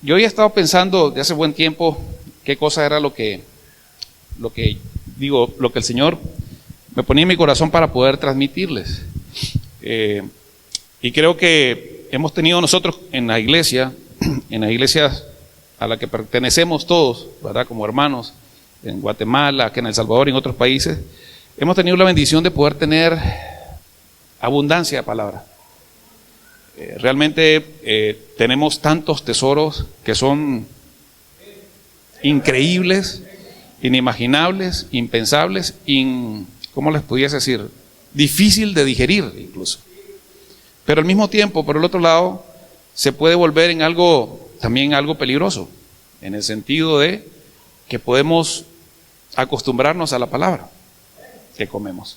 yo había estado pensando de hace buen tiempo qué cosa era lo que el Señor me ponía en mi corazón para poder transmitirles. Y creo que hemos tenido nosotros en la iglesia a la que pertenecemos todos, ¿verdad? Como hermanos, en Guatemala, que en El Salvador y en otros países, hemos tenido la bendición de poder tener abundancia de palabra. Realmente tenemos tantos tesoros que son increíbles, inimaginables, impensables, ¿cómo les pudiese decir? Difícil de digerir incluso. Pero al mismo tiempo, por el otro lado, se puede volver en también algo peligroso, en el sentido de que podemos acostumbrarnos a la palabra que comemos.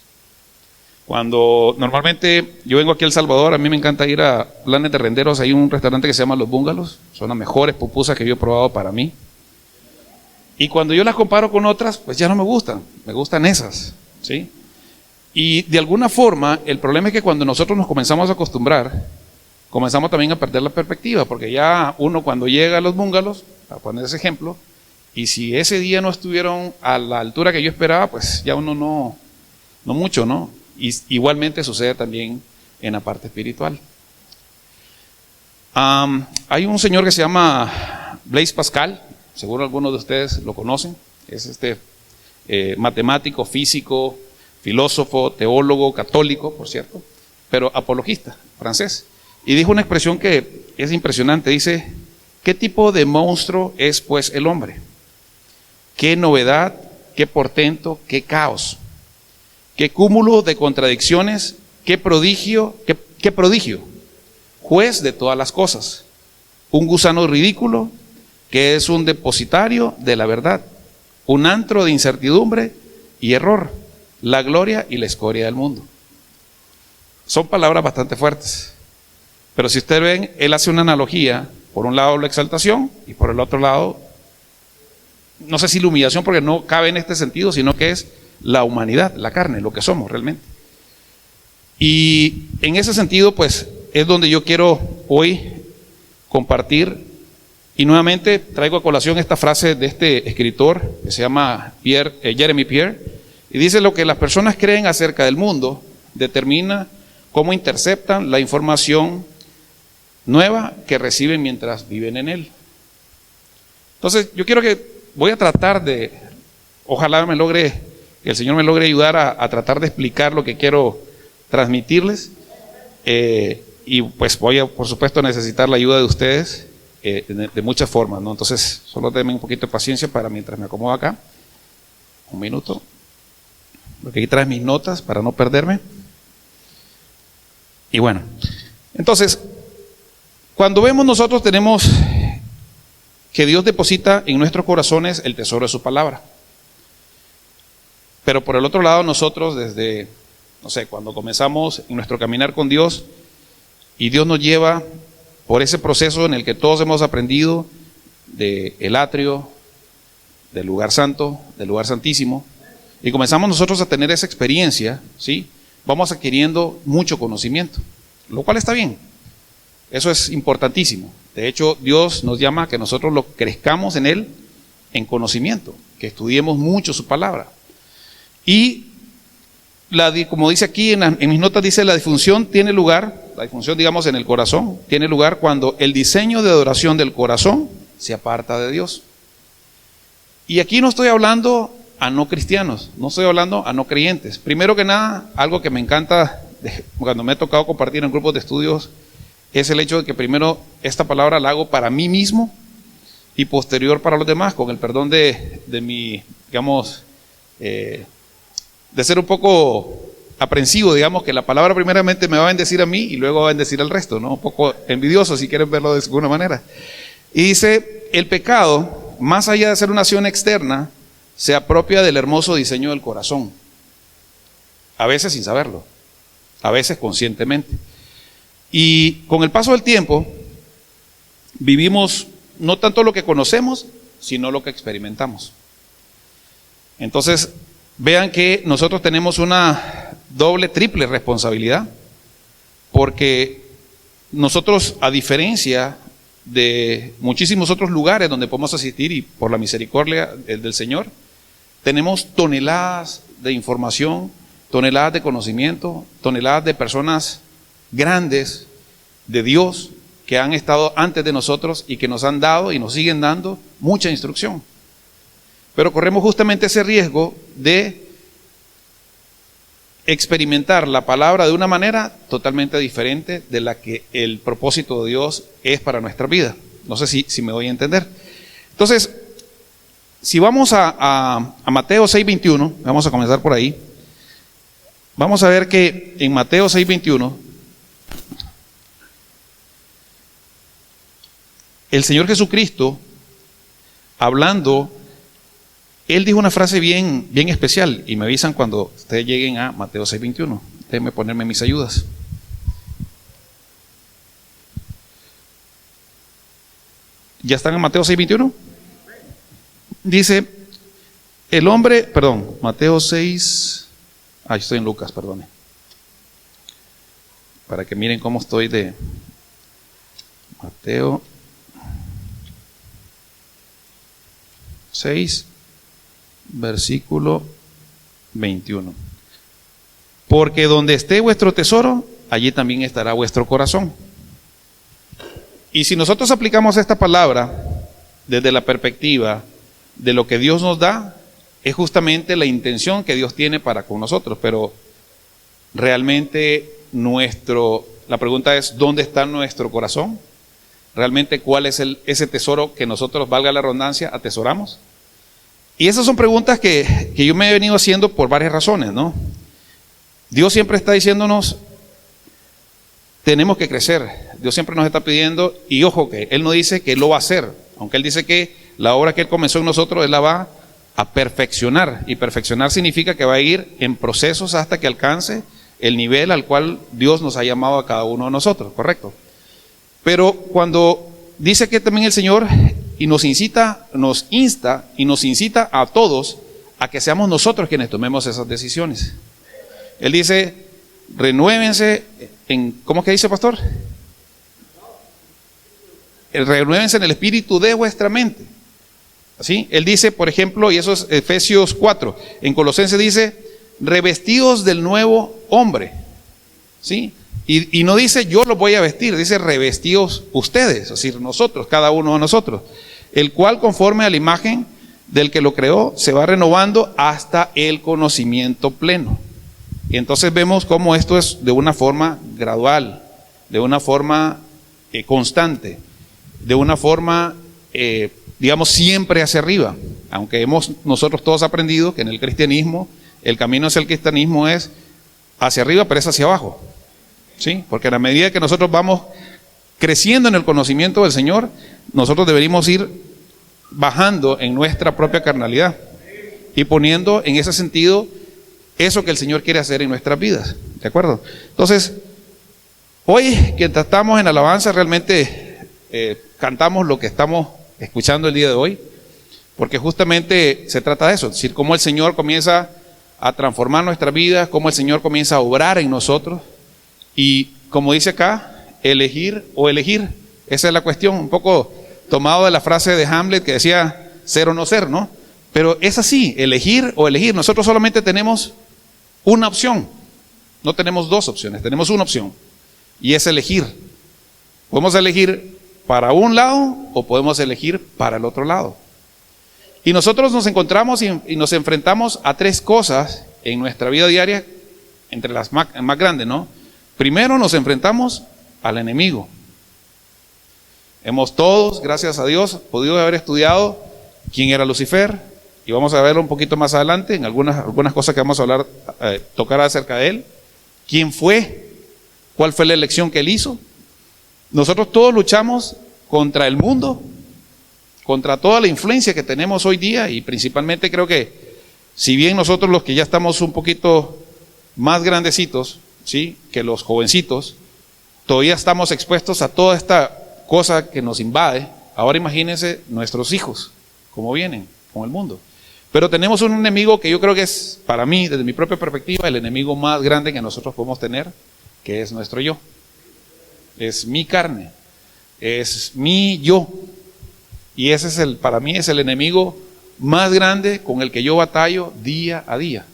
Cuando normalmente yo vengo aquí a El Salvador, a mí me encanta ir a Planes de Renderos, hay un restaurante que se llama Los Búngalos, son las mejores pupusas que yo he probado para mí. Y cuando yo las comparo con otras, pues ya no me gustan esas, ¿sí? Y de alguna forma, el problema es que cuando nosotros nos comenzamos a acostumbrar, comenzamos también a perder la perspectiva, porque ya uno cuando llega a Los Búngalos, a poner ese ejemplo, y si ese día no estuvieron a la altura que yo esperaba, pues ya uno no mucho, ¿no? Y igualmente sucede también en la parte espiritual. Hay un señor que se llama Blaise Pascal, seguro algunos de ustedes lo conocen, es matemático, físico, filósofo, teólogo, católico, por cierto, pero apologista, francés. Y dijo una expresión que es impresionante, dice: ¿qué tipo de monstruo es pues el hombre? ¿Qué novedad, qué portento, qué caos? ¿Qué cúmulo de contradicciones? ¿Qué prodigio? ¿Qué prodigio? Juez de todas las cosas. Un gusano ridículo que es un depositario de la verdad. Un antro de incertidumbre y error. La gloria y la escoria del mundo. Son palabras bastante fuertes. Pero si ustedes ven, él hace una analogía. Por un lado la exaltación y por el otro lado, no sé si la humillación, porque no cabe en este sentido, sino que es la humanidad, la carne, lo que somos realmente. Y en ese sentido, pues, es donde yo quiero hoy compartir. Y nuevamente traigo a colación esta frase de este escritor que se llama Jeremy Pierre, y dice: lo que las personas creen acerca del mundo determina cómo interceptan la información nueva que reciben mientras viven en él. Entonces, voy a tratar de, ojalá que el Señor me logre ayudar a tratar de explicar lo que quiero transmitirles, y pues voy a, por supuesto, necesitar la ayuda de ustedes de muchas formas, ¿no? Entonces, solo denme un poquito de paciencia para mientras me acomodo acá. Un minuto, porque aquí traes mis notas para no perderme. Y bueno, entonces, cuando nosotros tenemos que Dios deposita en nuestros corazones el tesoro de su palabra. Pero por el otro lado, nosotros desde, cuando comenzamos en nuestro caminar con Dios, y Dios nos lleva por ese proceso en el que todos hemos aprendido del atrio, del lugar santo, del lugar santísimo, y comenzamos nosotros a tener esa experiencia, ¿sí? Vamos adquiriendo mucho conocimiento, lo cual está bien. Eso es importantísimo. De hecho, Dios nos llama a que nosotros lo crezcamos en Él en conocimiento, que estudiemos mucho su palabra. Y como dice aquí en mis notas, dice: la disfunción tiene lugar, la disfunción digamos en el corazón, tiene lugar cuando el diseño de adoración del corazón se aparta de Dios. Y aquí no estoy hablando a no cristianos, no estoy hablando a no creyentes. Primero que nada, algo que me encanta cuando me ha tocado compartir en grupos de estudios es el hecho de que primero esta palabra la hago para mí mismo y posterior para los demás, con el perdón de mi, digamos, de ser un poco aprensivo, digamos, que la palabra primeramente me va a bendecir a mí y luego va a bendecir al resto, ¿no? Un poco envidioso, si quieren verlo de alguna manera. Y dice: el pecado, más allá de ser una acción externa, se apropia del hermoso diseño del corazón. A veces sin saberlo, a veces conscientemente. Y con el paso del tiempo, vivimos no tanto lo que conocemos, sino lo que experimentamos. Entonces, vean que nosotros tenemos una doble, triple responsabilidad, porque nosotros, a diferencia de muchísimos otros lugares donde podemos asistir y por la misericordia del Señor, tenemos toneladas de información, toneladas de conocimiento, toneladas de personas grandes de Dios que han estado antes de nosotros y que nos han dado y nos siguen dando mucha instrucción. Pero corremos justamente ese riesgo de experimentar la palabra de una manera totalmente diferente de la que el propósito de Dios es para nuestra vida. No sé si me doy a entender. Entonces, si vamos a Mateo 6:21, vamos a comenzar por ahí. Vamos a ver que en Mateo 6:21, el Señor Jesucristo, hablando, Él dijo una frase bien especial, y me avisan cuando ustedes lleguen a Mateo 6:21. Déjenme ponerme mis ayudas. ¿Ya están en Mateo 6:21? Dice, Mateo 6, yo estoy en Lucas, perdone. Para que miren cómo estoy de Mateo 6, versículo 21. Porque donde esté vuestro tesoro, allí también estará vuestro corazón. Y si nosotros aplicamos esta palabra desde la perspectiva de lo que Dios nos da, es justamente la intención que Dios tiene para con nosotros. Pero realmente la pregunta es, ¿dónde está nuestro corazón? ¿Realmente cuál es ese tesoro que nosotros, valga la redundancia, atesoramos? Y esas son preguntas que yo me he venido haciendo por varias razones, ¿no? Dios siempre está diciéndonos, tenemos que crecer. Dios siempre nos está pidiendo, y ojo que Él no dice que Él lo va a hacer, aunque Él dice que la obra que Él comenzó en nosotros, Él la va a perfeccionar. Y perfeccionar significa que va a ir en procesos hasta que alcance el nivel al cual Dios nos ha llamado a cada uno de nosotros, ¿correcto? Pero cuando dice que también el Señor y nos insta y nos incita a todos a que seamos nosotros quienes tomemos esas decisiones. Él dice, renuévense ¿cómo es que dice, pastor? Renuévense en el espíritu de vuestra mente. ¿Sí? Él dice, por ejemplo, y eso es Efesios 4, en Colosenses dice, revestidos del nuevo hombre. ¿Sí? Y no dice yo los voy a vestir, dice revestidos ustedes, es decir, nosotros, cada uno de nosotros, el cual conforme a la imagen del que lo creó se va renovando hasta el conocimiento pleno. Y entonces vemos cómo esto es de una forma gradual, de una forma constante, de una forma, digamos, siempre hacia arriba. Aunque hemos nosotros todos aprendido que en el cristianismo, el camino hacia el cristianismo es hacia arriba, pero es hacia abajo. ¿Sí? Porque a la medida que nosotros vamos creciendo en el conocimiento del Señor, nosotros deberíamos ir bajando en nuestra propia carnalidad y poniendo en ese sentido eso que el Señor quiere hacer en nuestras vidas. ¿De acuerdo? Entonces, hoy que estamos en alabanza, realmente cantamos lo que estamos escuchando el día de hoy, porque justamente se trata de eso, es decir, cómo el Señor comienza a transformar nuestras vidas, cómo el Señor comienza a obrar en nosotros. Y como dice acá, elegir o elegir, esa es la cuestión, un poco tomado de la frase de Hamlet que decía ser o no ser, ¿no? Pero es así, elegir o elegir. Nosotros solamente tenemos una opción, no tenemos dos opciones, tenemos una opción, y es elegir. Podemos elegir para un lado o podemos elegir para el otro lado. Y nosotros nos encontramos y nos enfrentamos a tres cosas en nuestra vida diaria, entre las más grandes, ¿no? Primero nos enfrentamos al enemigo. Hemos todos, gracias a Dios, podido haber estudiado quién era Lucifer, y vamos a verlo un poquito más adelante en algunas cosas que vamos a hablar, tocar acerca de él. ¿Quién fue? ¿Cuál fue la elección que él hizo? Nosotros todos luchamos contra el mundo, contra toda la influencia que tenemos hoy día, y principalmente creo que, si bien nosotros los que ya estamos un poquito más grandecitos, ¿sí?, que los jovencitos, todavía estamos expuestos a toda esta cosa que nos invade. Ahora imagínense nuestros hijos, cómo vienen con el mundo. Pero tenemos un enemigo que yo creo que es, para mí, desde mi propia perspectiva, el enemigo más grande que nosotros podemos tener, que es nuestro yo. Es mi carne. es mi yo. Y ese es para mí es el enemigo más grande con el que yo batallo día a día.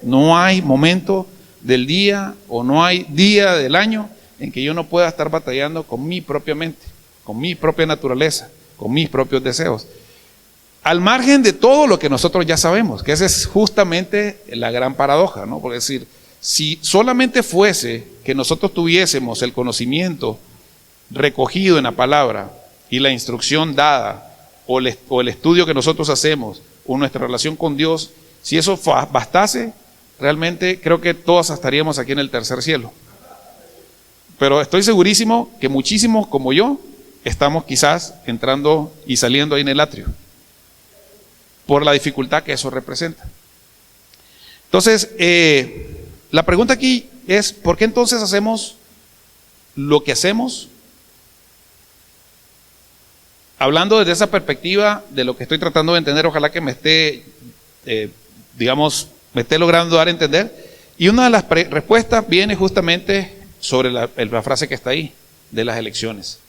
No hay momento del día o no hay día del año en que yo no pueda estar batallando con mi propia mente, con mi propia naturaleza, con mis propios deseos. Al margen de todo lo que nosotros ya sabemos, que esa es justamente la gran paradoja, ¿no? Por decir, si solamente fuese que nosotros tuviésemos el conocimiento recogido en la palabra y la instrucción dada, o el estudio que nosotros hacemos, o nuestra relación con Dios, si eso bastase, realmente creo que todos estaríamos aquí en el tercer cielo. Pero estoy segurísimo que muchísimos como yo estamos quizás entrando y saliendo ahí en el atrio, por la dificultad que eso representa. Entonces, la pregunta aquí es, ¿por qué entonces hacemos lo que hacemos? Hablando desde esa perspectiva de lo que estoy tratando de entender, ojalá que me esté, me esté logrando dar a entender. Y una de las respuestas viene justamente sobre la frase que está ahí, de las elecciones.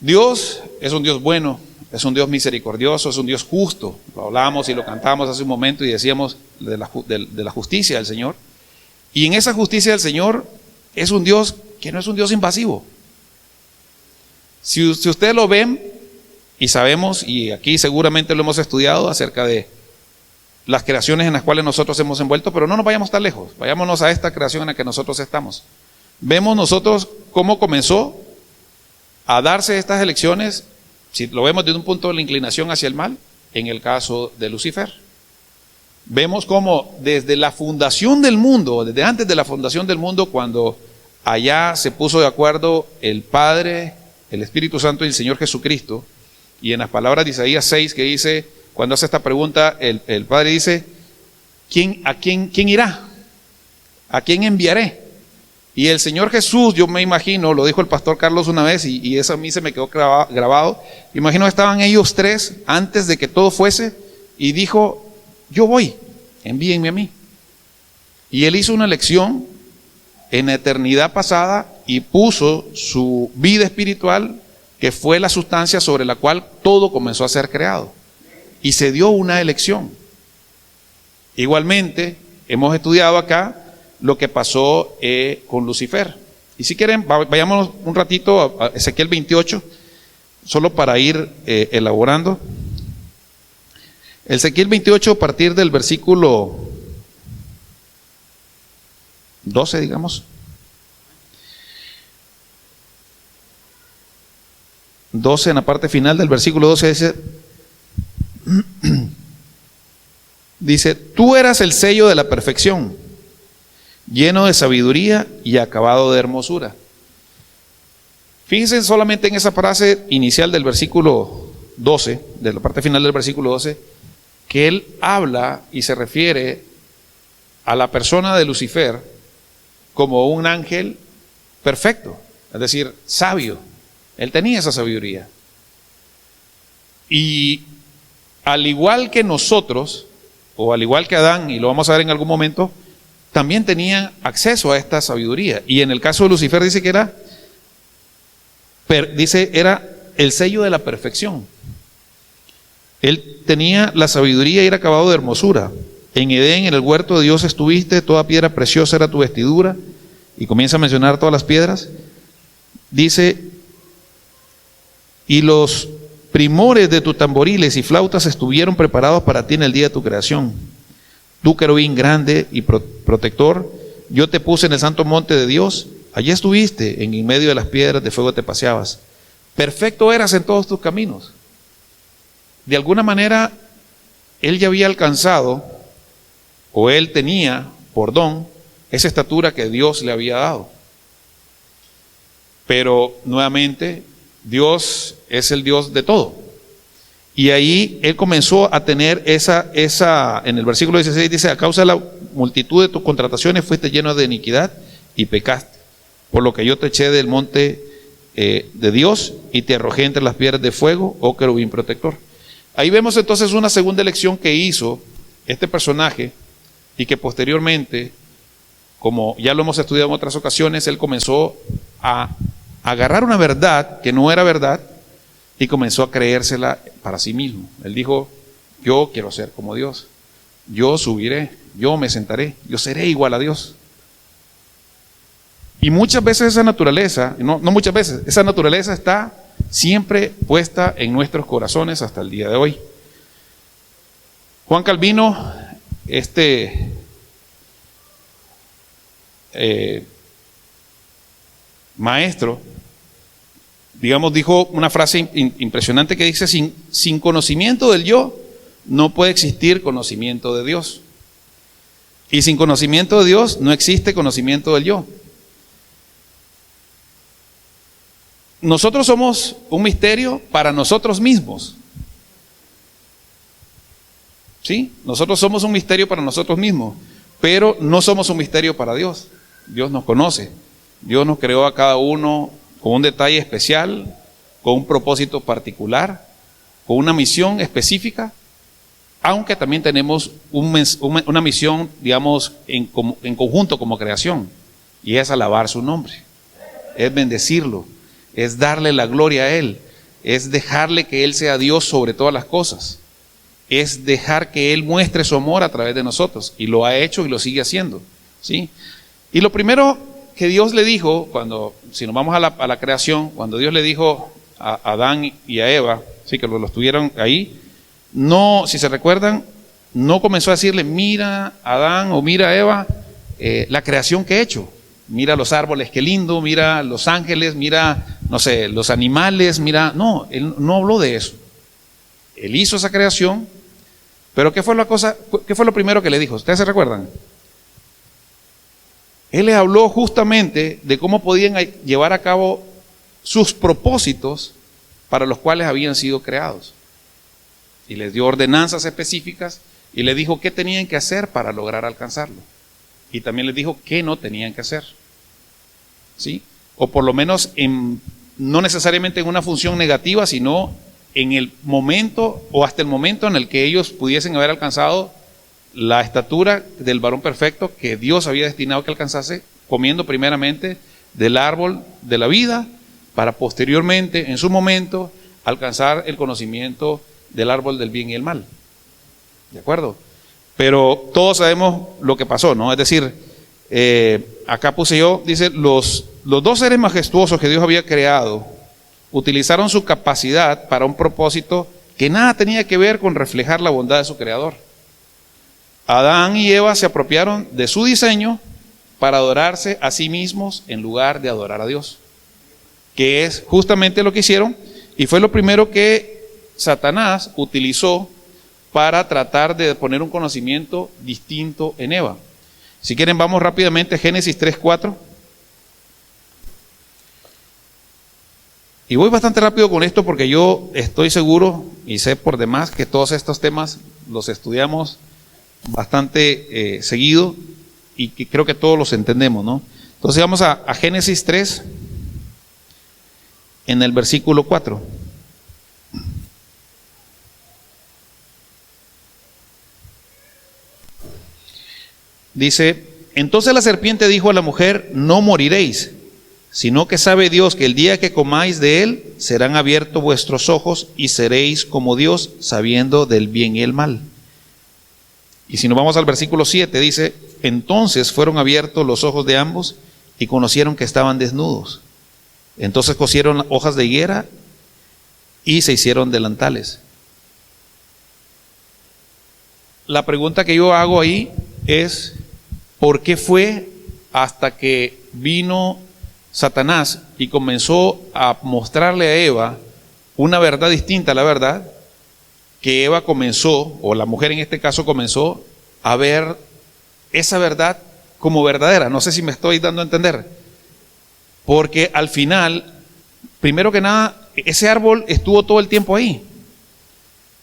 Dios es un Dios bueno, es un Dios misericordioso, es un Dios justo. Lo hablábamos y lo cantábamos hace un momento y decíamos de la justicia del Señor. Y en esa justicia del Señor es un Dios que no es un Dios invasivo. Si ustedes lo ven y sabemos, y aquí seguramente lo hemos estudiado acerca de las creaciones en las cuales nosotros hemos envuelto, pero no nos vayamos tan lejos, vayámonos a esta creación en la que nosotros estamos. Vemos nosotros cómo comenzó a darse estas elecciones, si lo vemos desde un punto de la inclinación hacia el mal, en el caso de Lucifer. Vemos cómo desde la fundación del mundo, desde antes de la fundación del mundo, cuando allá se puso de acuerdo el Padre, el Espíritu Santo y el Señor Jesucristo, y en las palabras de Isaías 6 que dice, cuando hace esta pregunta, el Padre dice, ¿quién irá? ¿A quién enviaré? Y el Señor Jesús, yo me imagino, lo dijo el pastor Carlos una vez, y eso a mí se me quedó grabado, imagino que estaban ellos tres antes de que todo fuese, y dijo, yo voy, envíenme a mí. Y él hizo una elección en la eternidad pasada y puso su vida espiritual, que fue la sustancia sobre la cual todo comenzó a ser creado. Y se dio una elección. Igualmente, hemos estudiado acá lo que pasó con Lucifer. Y si quieren, vayámonos un ratito a Ezequiel 28, solo para ir elaborando. Ezequiel 28, a partir del versículo 12, digamos. 12, en la parte final del versículo 12 dice, tú eras el sello de la perfección, lleno de sabiduría y acabado de hermosura. Fíjense solamente en esa frase inicial del versículo 12, de la parte final del versículo 12, que él habla y se refiere a la persona de Lucifer como un ángel perfecto, es decir, sabio. Él tenía esa sabiduría. Y al igual que nosotros, o al igual que Adán, y lo vamos a ver en algún momento, también tenían acceso a esta sabiduría. Y en el caso de Lucifer dice que era el sello de la perfección. Él tenía la sabiduría y era acabado de hermosura. En Edén, en el huerto de Dios estuviste, toda piedra preciosa era tu vestidura. Y comienza a mencionar todas las piedras. Dice, y los primores de tus tamboriles y flautas estuvieron preparados para ti en el día de tu creación. Tú, querubín grande y protector, yo te puse en el santo monte de Dios. Allí estuviste, en medio de las piedras de fuego te paseabas. Perfecto eras en todos tus caminos. De alguna manera, él ya había alcanzado, o él tenía por don, esa estatura que Dios le había dado. Pero nuevamente, Dios es el Dios de todo. Y ahí él comenzó a tener en el versículo 16 dice, a causa de la multitud de tus contrataciones fuiste lleno de iniquidad y pecaste, por lo que yo te eché del monte de Dios y te arrojé entre las piedras de fuego, oh querubín protector. Ahí vemos entonces una segunda elección que hizo este personaje y que posteriormente, como ya lo hemos estudiado en otras ocasiones, él comenzó a agarrar una verdad que no era verdad y comenzó a creérsela para sí mismo. Él dijo, yo quiero ser como Dios, yo subiré, yo me sentaré, yo seré igual a Dios. Y muchas veces esa naturaleza, no muchas veces, esa naturaleza está siempre puesta en nuestros corazones hasta el día de hoy. Juan Calvino, maestro, digamos, dijo una frase impresionante que dice, sin conocimiento del yo, no puede existir conocimiento de Dios. Y sin conocimiento de Dios, no existe conocimiento del yo. Nosotros somos un misterio para nosotros mismos. ¿Sí? Nosotros somos un misterio para nosotros mismos, pero no somos un misterio para Dios. Dios nos conoce. Dios nos creó a cada uno con un detalle especial, con un propósito particular, con una misión específica, aunque también tenemos una misión, digamos, en conjunto como creación, y es alabar su nombre, es bendecirlo, es darle la gloria a Él, es dejarle que Él sea Dios sobre todas las cosas, es dejar que Él muestre su amor a través de nosotros, y lo ha hecho y lo sigue haciendo, ¿sí? Y lo primero que Dios le dijo, si nos vamos a la creación, cuando Dios le dijo a Adán y a Eva, sí, que los tuvieron ahí, no, si se recuerdan, no comenzó a decirle, mira Adán o mira Eva, la creación que he hecho. Mira los árboles, qué lindo, mira los ángeles, mira, no sé, los animales, mira. No, él no habló de eso. Él hizo esa creación, pero ¿qué fue lo primero que le dijo? ¿Ustedes se recuerdan? Él les habló justamente de cómo podían llevar a cabo sus propósitos para los cuales habían sido creados. Y les dio ordenanzas específicas y les dijo qué tenían que hacer para lograr alcanzarlo. Y también les dijo qué no tenían que hacer. ¿Sí? O por lo menos no necesariamente en una función negativa, sino en el momento o hasta el momento en el que ellos pudiesen haber alcanzado la estatura del varón perfecto que Dios había destinado que alcanzase, comiendo primeramente del árbol de la vida, para posteriormente, en su momento, alcanzar el conocimiento del árbol del bien y el mal. ¿De acuerdo? Pero todos sabemos lo que pasó, ¿no? Es decir, acá puse yo, dice, los dos seres majestuosos que Dios había creado utilizaron su capacidad para un propósito que nada tenía que ver con reflejar la bondad de su creador. Adán y Eva se apropiaron de su diseño para adorarse a sí mismos en lugar de adorar a Dios, que es justamente lo que hicieron, y fue lo primero que Satanás utilizó para tratar de poner un conocimiento distinto en Eva. Si quieren, vamos rápidamente a Génesis 3:4. Y voy bastante rápido con esto porque yo estoy seguro y sé por demás que todos estos temas los estudiamos bastante seguido y que creo que todos los entendemos, ¿no? Entonces vamos a Génesis 3 en el versículo 4. Dice, entonces la serpiente dijo a la mujer, no moriréis, sino que sabe Dios que el día que comáis de él, serán abiertos vuestros ojos y seréis como Dios, sabiendo del bien y el mal. Y si nos vamos al versículo 7, dice, entonces fueron abiertos los ojos de ambos y conocieron que estaban desnudos. Entonces cosieron hojas de higuera y se hicieron delantales. La pregunta que yo hago ahí es, ¿por qué fue hasta que vino Satanás y comenzó a mostrarle a Eva una verdad distinta a la verdad, que Eva comenzó, o la mujer en este caso comenzó a ver esa verdad como verdadera? No sé si me estoy dando a entender. Porque al final, primero que nada, ese árbol estuvo todo el tiempo ahí.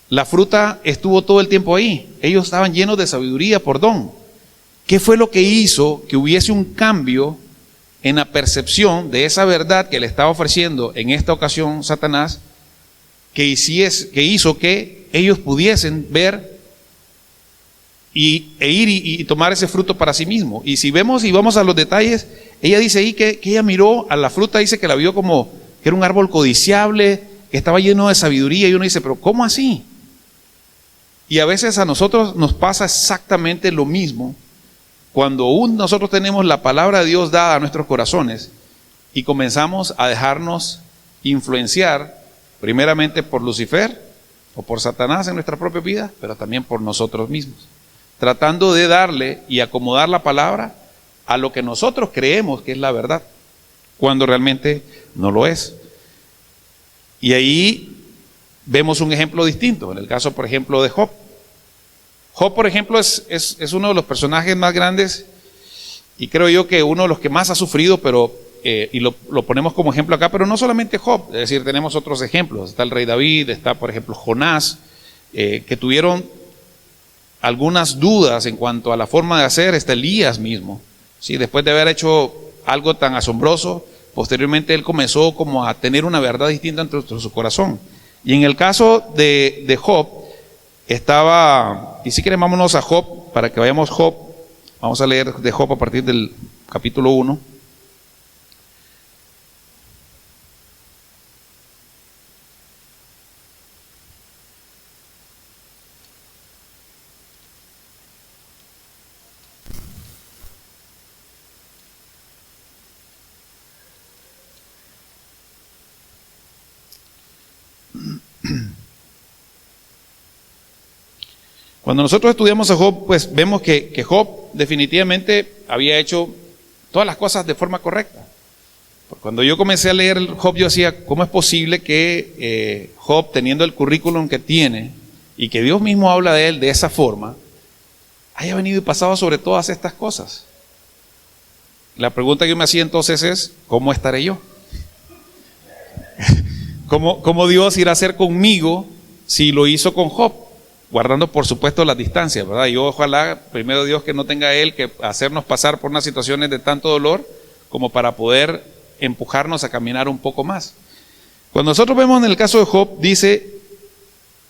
La fruta estuvo todo el tiempo ahí. Ellos estaban llenos de sabiduría por don. ¿Qué fue lo que hizo que hubiese un cambio en la percepción de esa verdad que le estaba ofreciendo en esta ocasión Satanás, que hizo que ellos pudiesen ver e ir y tomar ese fruto para sí mismo? Y si vemos y vamos a los detalles, ella dice ahí que ella miró a la fruta, dice que la vio como que era un árbol codiciable, que estaba lleno de sabiduría, y uno dice, pero ¿cómo así? Y a veces a nosotros nos pasa exactamente lo mismo cuando aún nosotros tenemos la palabra de Dios dada a nuestros corazones y comenzamos a dejarnos influenciar primeramente por Lucifer o por Satanás en nuestra propia vida, pero también por nosotros mismos, tratando de darle y acomodar la palabra a lo que nosotros creemos que es la verdad, cuando realmente no lo es. Y ahí vemos un ejemplo distinto, en el caso, por ejemplo, de Job. Job, por ejemplo, es uno de los personajes más grandes y creo yo que uno de los que más ha sufrido, pero y lo ponemos como ejemplo acá, pero no solamente Job, es decir, tenemos otros ejemplos. Está el rey David, está, por ejemplo, Jonás, que tuvieron algunas dudas en cuanto a la forma de hacer. Está Elías mismo, ¿sí? Después de haber hecho algo tan asombroso, posteriormente él comenzó como a tener una verdad distinta dentro de su corazón. Y en el caso de Job, estaba, y si quieren vámonos a Job, para que vayamos Job, vamos a leer de Job a partir del capítulo 1. Cuando nosotros estudiamos a Job, pues vemos que Job definitivamente había hecho todas las cosas de forma correcta. Cuando yo comencé a leer Job, yo decía, ¿cómo es posible que Job, teniendo el currículum que tiene, y que Dios mismo habla de él de esa forma, haya venido y pasado sobre todas estas cosas? La pregunta que yo me hacía entonces es, ¿cómo estaré yo? ¿Cómo Dios irá a hacer conmigo si lo hizo con Job? Guardando por supuesto las distancias, ¿verdad? Yo ojalá, primero Dios, que no tenga Él que hacernos pasar por unas situaciones de tanto dolor como para poder empujarnos a caminar un poco más. Cuando nosotros vemos en el caso de Job, dice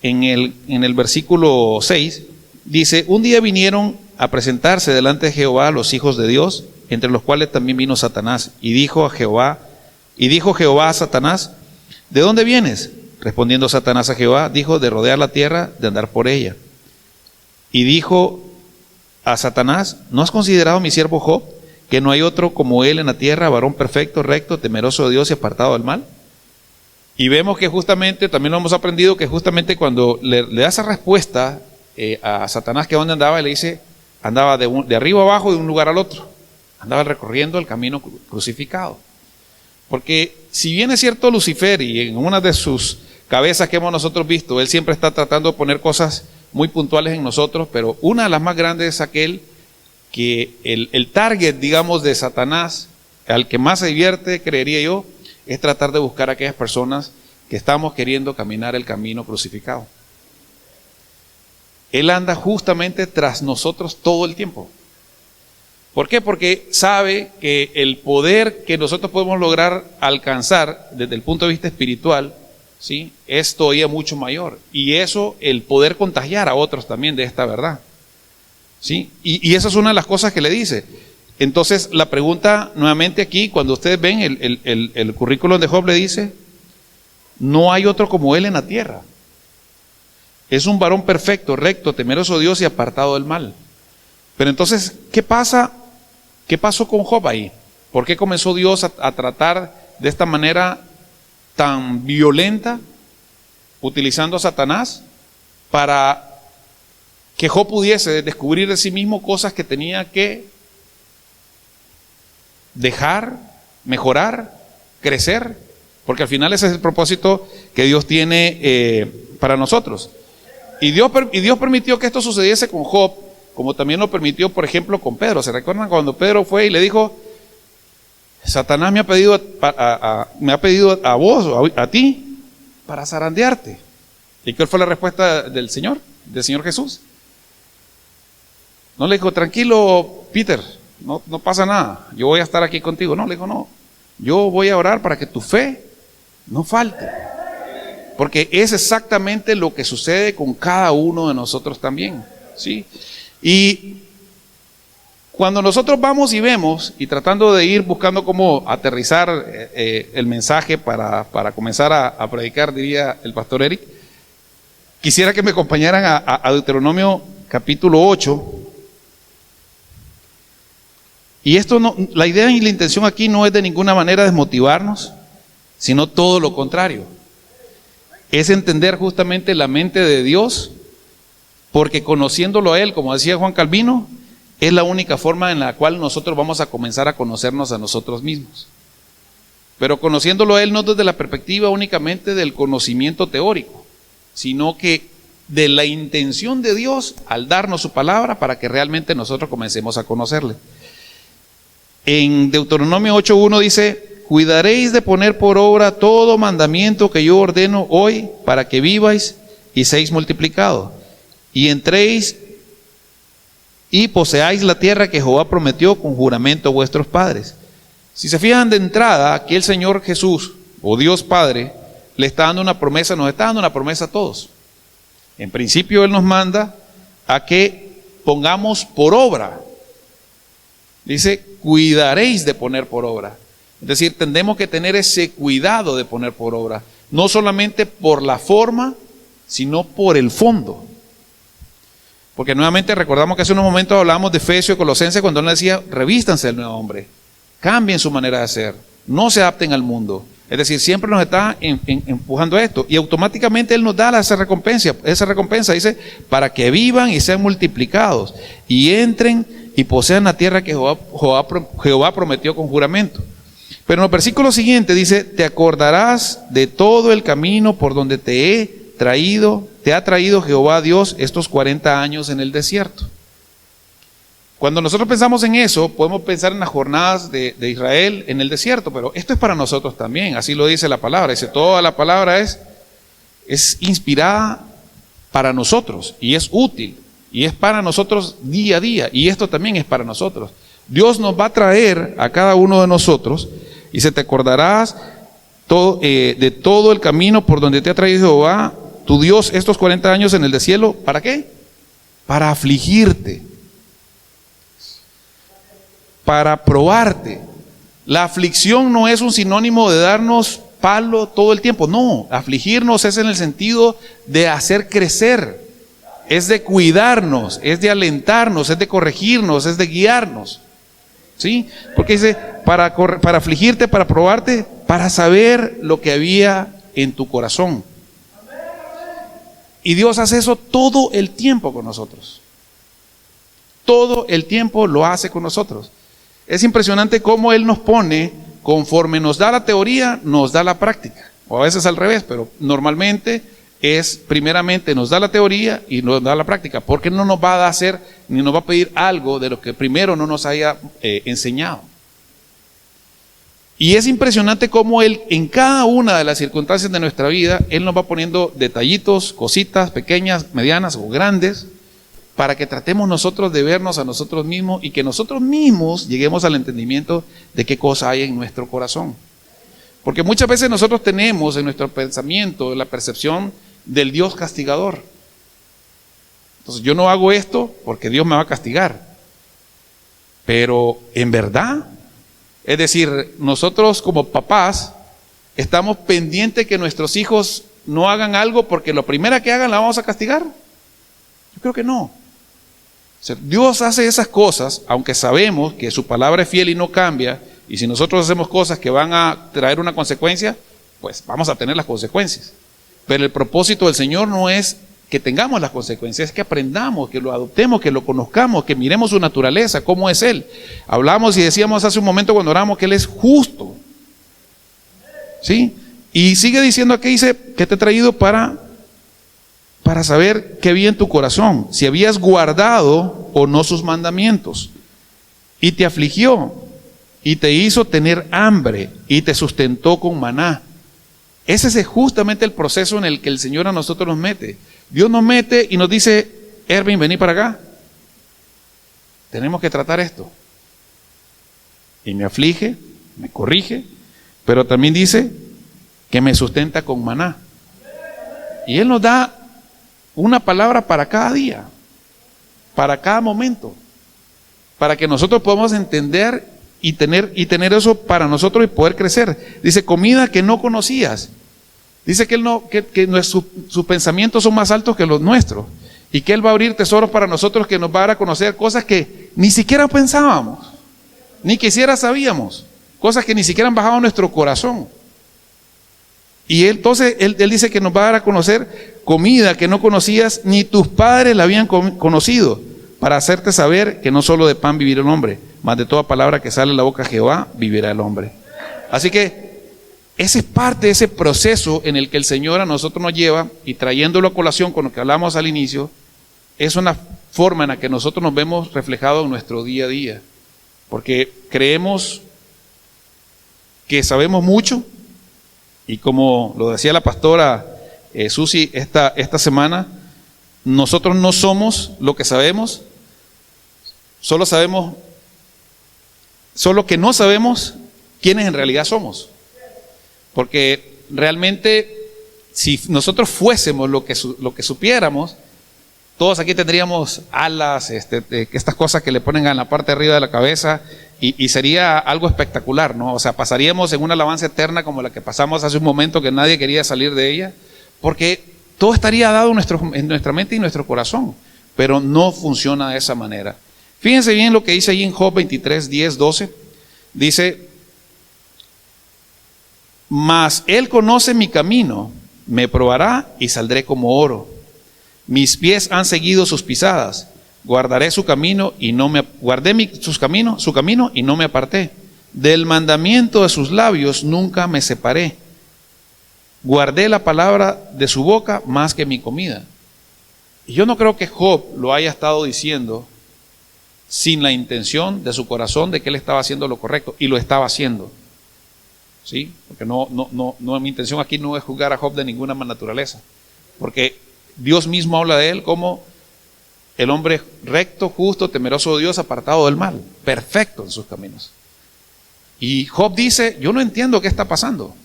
en el versículo 6, dice, un día vinieron a presentarse delante de Jehová los hijos de Dios, entre los cuales también vino Satanás, y dijo Jehová a Satanás, ¿de dónde vienes? Respondiendo Satanás a Jehová, dijo, de rodear la tierra, de andar por ella. Y dijo a Satanás, ¿no has considerado a mi siervo Job, que no hay otro como él en la tierra, varón perfecto, recto, temeroso de Dios y apartado del mal? Y vemos que justamente, también lo hemos aprendido, que justamente cuando le da esa respuesta a Satanás, que dónde andaba, le dice, andaba de arriba abajo, de un lugar al otro. Andaba recorriendo el camino crucificado. Porque si bien es cierto Lucifer, y en una de sus cabezas que hemos nosotros visto, él siempre está tratando de poner cosas muy puntuales en nosotros, pero una de las más grandes es aquel que el target, digamos, de Satanás, al que más se divierte, creería yo, es tratar de buscar a aquellas personas que estamos queriendo caminar el camino crucificado. Él anda justamente tras nosotros todo el tiempo. ¿Por qué? Porque sabe que el poder que nosotros podemos lograr alcanzar desde el punto de vista espiritual, ¿sí?, es todavía mucho mayor. Y eso, el poder contagiar a otros también de esta verdad, ¿sí? Y esa es una de las cosas que le dice. Entonces, la pregunta nuevamente aquí, cuando ustedes ven el currículum de Job, le dice, no hay otro como él en la tierra. Es un varón perfecto, recto, temeroso de Dios y apartado del mal. Pero entonces, ¿qué pasa? ¿Qué pasó con Job ahí? ¿Por qué comenzó Dios a tratar de esta manera tan violenta, utilizando a Satanás para que Job pudiese descubrir de sí mismo cosas que tenía que dejar, mejorar, crecer? Porque al final ese es el propósito que Dios tiene para nosotros. Y Dios permitió que esto sucediese con Job, como también lo permitió, por ejemplo, con Pedro. ¿Se recuerdan cuando Pedro fue y le dijo, Satanás me ha pedido a vos, a ti, para zarandearte? ¿Y cuál fue la respuesta del Señor Jesús? No le dijo, tranquilo, Peter, no pasa nada, yo voy a estar aquí contigo. No, le dijo, no, yo voy a orar para que tu fe no falte. Porque es exactamente lo que sucede con cada uno de nosotros también, ¿sí? Y Cuando nosotros vamos y vemos y tratando de ir buscando cómo aterrizar el mensaje para comenzar a predicar, diría el pastor Eric, quisiera que me acompañaran a Deuteronomio capítulo 8. Y esto no, la idea y la intención aquí no es de ninguna manera desmotivarnos, sino todo lo contrario. Es entender justamente la mente de Dios, porque conociéndolo a Él, como decía Juan Calvino, es la única forma en la cual nosotros vamos a comenzar a conocernos a nosotros mismos. Pero conociéndolo a Él no desde la perspectiva únicamente del conocimiento teórico, sino que de la intención de Dios al darnos su palabra para que realmente nosotros comencemos a conocerle. En Deuteronomio 8:1 dice: cuidaréis de poner por obra todo mandamiento que yo ordeno hoy para que viváis y seáis multiplicados, y entréis y poseáis la tierra que Jehová prometió con juramento a vuestros padres. Si se fijan de entrada, aquí el Señor Jesús, o Dios Padre, le está dando una promesa, nos está dando una promesa a todos. En principio Él nos manda a que pongamos por obra. Dice, cuidaréis de poner por obra. Es decir, tendremos que tener ese cuidado de poner por obra, no solamente por la forma, sino por el fondo. Porque nuevamente recordamos que hace unos momentos hablábamos de Efesios, Colosenses, cuando él decía, revístanse del nuevo hombre, cambien su manera de ser, no se adapten al mundo. Es decir, siempre nos está empujando a esto, y automáticamente Él nos da esa recompensa dice, para que vivan y sean multiplicados, y entren y posean la tierra que Jehová prometió con juramento. Pero en los versículos siguientes dice, te acordarás de todo el camino por donde te ha traído Jehová Dios estos 40 años en el desierto. Cuando nosotros pensamos en eso, podemos pensar en las jornadas de Israel en el desierto, pero esto es para nosotros también, así lo dice la palabra. Dice, toda la palabra es inspirada para nosotros y es útil y es para nosotros día a día, y esto también es para nosotros. Dios nos va a traer a cada uno de nosotros y te acordarás de todo el camino por donde te ha traído Jehová tu Dios estos 40 años en el desierto. ¿Para qué? Para afligirte, para probarte. La aflicción no es un sinónimo de darnos palo todo el tiempo. No, afligirnos es en el sentido de hacer crecer, es de cuidarnos, es de alentarnos, es de corregirnos, es de guiarnos. ¿Sí? Porque dice, para afligirte, para probarte, para saber lo que había en tu corazón. Y Dios hace eso todo el tiempo con nosotros. Todo el tiempo lo hace con nosotros. Es impresionante cómo Él nos pone, conforme nos da la teoría, nos da la práctica. O a veces al revés, pero normalmente es, primeramente nos da la teoría y nos da la práctica. Porque no nos va a hacer, ni nos va a pedir algo de lo que primero no nos haya enseñado. Y es impresionante cómo Él, en cada una de las circunstancias de nuestra vida, Él nos va poniendo detallitos, cositas pequeñas, medianas o grandes, para que tratemos nosotros de vernos a nosotros mismos y que nosotros mismos lleguemos al entendimiento de qué cosa hay en nuestro corazón. Porque muchas veces nosotros tenemos en nuestro pensamiento la percepción del Dios castigador. Entonces yo no hago esto porque Dios me va a castigar. Pero en verdad, es decir, nosotros como papás estamos pendientes que nuestros hijos no hagan algo porque lo primero que hagan la vamos a castigar. Yo creo que no. O sea, Dios hace esas cosas, aunque sabemos que su palabra es fiel y no cambia, y si nosotros hacemos cosas que van a traer una consecuencia, pues vamos a tener las consecuencias. Pero el propósito del Señor no es que tengamos las consecuencias, es que aprendamos, que lo adoptemos, que lo conozcamos, que miremos su naturaleza, cómo es Él. Hablamos y decíamos hace un momento cuando oramos que Él es justo. ¿Sí? Y sigue diciendo aquí, dice, que te he traído para saber qué había en tu corazón, si habías guardado o no sus mandamientos. Y te afligió, y te hizo tener hambre, y te sustentó con maná. Ese es justamente el proceso en el que el Señor a nosotros nos mete. Dios nos mete y nos dice, Erwin, vení para acá. Tenemos que tratar esto. Y me aflige, me corrige, pero también dice que me sustenta con maná. Y Él nos da una palabra para cada día, para cada momento. para que nosotros podamos entender y tener eso para nosotros y poder crecer. Dice, comida que no conocías. Dice que sus pensamientos son más altos que los nuestros y que Él va a abrir tesoros para nosotros, que nos va a dar a conocer cosas que ni siquiera pensábamos, ni quisiera sabíamos, cosas que ni siquiera han bajado a nuestro corazón. Y entonces él dice que nos va a dar a conocer comida que no conocías, ni tus padres la habían conocido, para hacerte saber que no solo de pan vivirá el hombre, mas de toda palabra que sale de la boca de Jehová vivirá el hombre. Así que esa es parte de ese proceso en el que el Señor a nosotros nos lleva, y trayéndolo a colación con lo que hablamos al inicio, es una forma en la que nosotros nos vemos reflejados en nuestro día a día. Porque creemos que sabemos mucho, y como lo decía la pastora Susi esta semana, nosotros no somos lo que sabemos, solo que no sabemos quiénes en realidad somos. Porque realmente, si nosotros fuésemos lo que supiéramos, todos aquí tendríamos alas, estas cosas que le ponen en la parte de arriba de la cabeza, y sería algo espectacular, ¿no? O sea, pasaríamos en una alabanza eterna como la que pasamos hace un momento, que nadie quería salir de ella, porque todo estaría dado en nuestra mente y nuestro corazón, pero no funciona de esa manera. Fíjense bien lo que dice ahí en Job 23, 10, 12. Dice, mas Él conoce mi camino, me probará y saldré como oro. Mis pies han seguido sus pisadas, guardaré su camino y no me su camino y no me aparté. Del mandamiento de sus labios nunca me separé. Guardé la palabra de su boca más que mi comida. Y yo no creo que Job lo haya estado diciendo sin la intención de su corazón de que él estaba haciendo lo correcto, y lo estaba haciendo. ¿Sí? Porque mi intención aquí no es juzgar a Job de ninguna naturaleza, porque Dios mismo habla de él como el hombre recto, justo, temeroso de Dios, apartado del mal, perfecto en sus caminos. Y Job dice, yo no entiendo qué está pasando.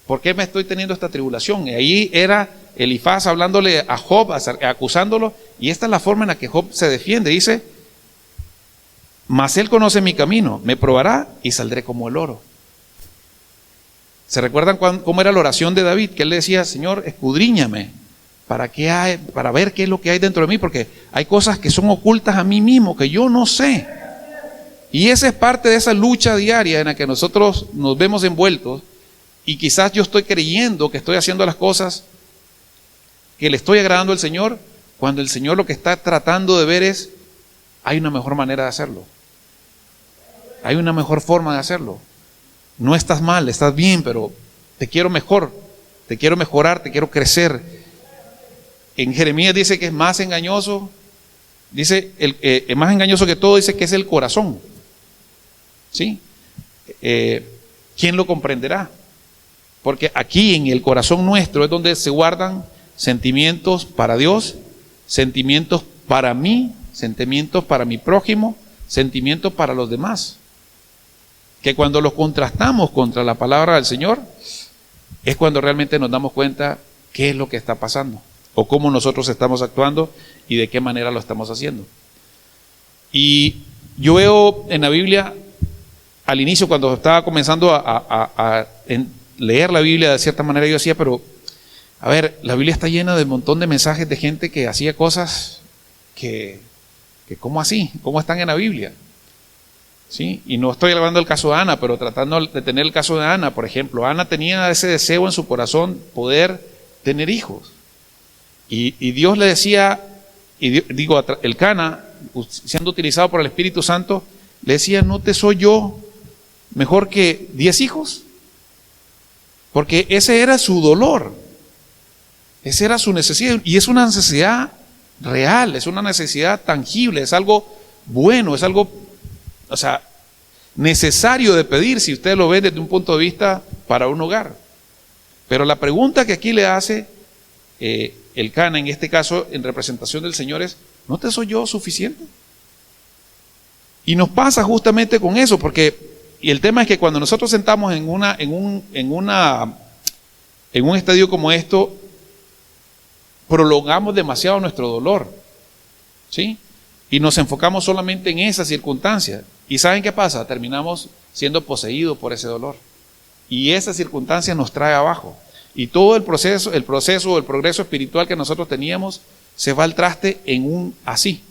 ¿Por qué me estoy teniendo esta tribulación? Y ahí era Elifaz hablándole a Job, acusándolo, y esta es la forma en la que Job se defiende. Dice, mas Él conoce mi camino, me probará y saldré como el oro. ¿Se recuerdan cómo era la oración de David? Que él le decía, Señor, escudriñame, para ver qué es lo que hay dentro de mí, porque hay cosas que son ocultas a mí mismo, que yo no sé. Y esa es parte de esa lucha diaria en la que nosotros nos vemos envueltos, y quizás yo estoy creyendo que estoy haciendo las cosas que le estoy agradando al Señor, cuando el Señor lo que está tratando de ver es, hay una mejor manera de hacerlo. Hay una mejor forma de hacerlo. No estás mal, estás bien, pero te quiero mejor, te quiero mejorar, te quiero crecer. En Jeremías dice que es más engañoso, dice, más engañoso que todo, dice que es el corazón. ¿Sí? ¿Quién lo comprenderá? Porque aquí en el corazón nuestro es donde se guardan sentimientos para Dios, sentimientos para mí, sentimientos para mi prójimo, sentimientos para los demás. Que cuando los contrastamos contra la palabra del Señor, es cuando realmente nos damos cuenta qué es lo que está pasando, o cómo nosotros estamos actuando y de qué manera lo estamos haciendo. Y yo veo en la Biblia, al inicio cuando estaba comenzando a leer la Biblia, de cierta manera yo decía, pero a ver, la Biblia está llena de un montón de mensajes de gente que hacía cosas que ¿cómo así? ¿Cómo están en la Biblia? ¿Sí? Y no estoy hablando del caso de Ana, pero tratando de tener el caso de Ana, por ejemplo. Ana tenía ese deseo en su corazón, poder tener hijos. Y Dios le decía, el Cana, siendo utilizado por el Espíritu Santo, le decía, ¿no te soy yo mejor que 10 hijos? Porque ese era su dolor, esa era su necesidad, y es una necesidad real, es una necesidad tangible, es algo bueno, es algo, o sea, necesario de pedir, si usted lo ve desde un punto de vista para un hogar. Pero la pregunta que aquí le hace el Cana, en este caso en representación del Señor, es, ¿no te soy yo suficiente? Y nos pasa justamente con eso, porque y el tema es que cuando nosotros sentamos en un estadio como esto, prolongamos demasiado nuestro dolor, ¿sí? Y nos enfocamos solamente en esa circunstancia. ¿Y saben qué pasa? Terminamos siendo poseídos por ese dolor. Y esa circunstancia nos trae abajo. Y todo el progreso espiritual que nosotros teníamos se va al traste en un así.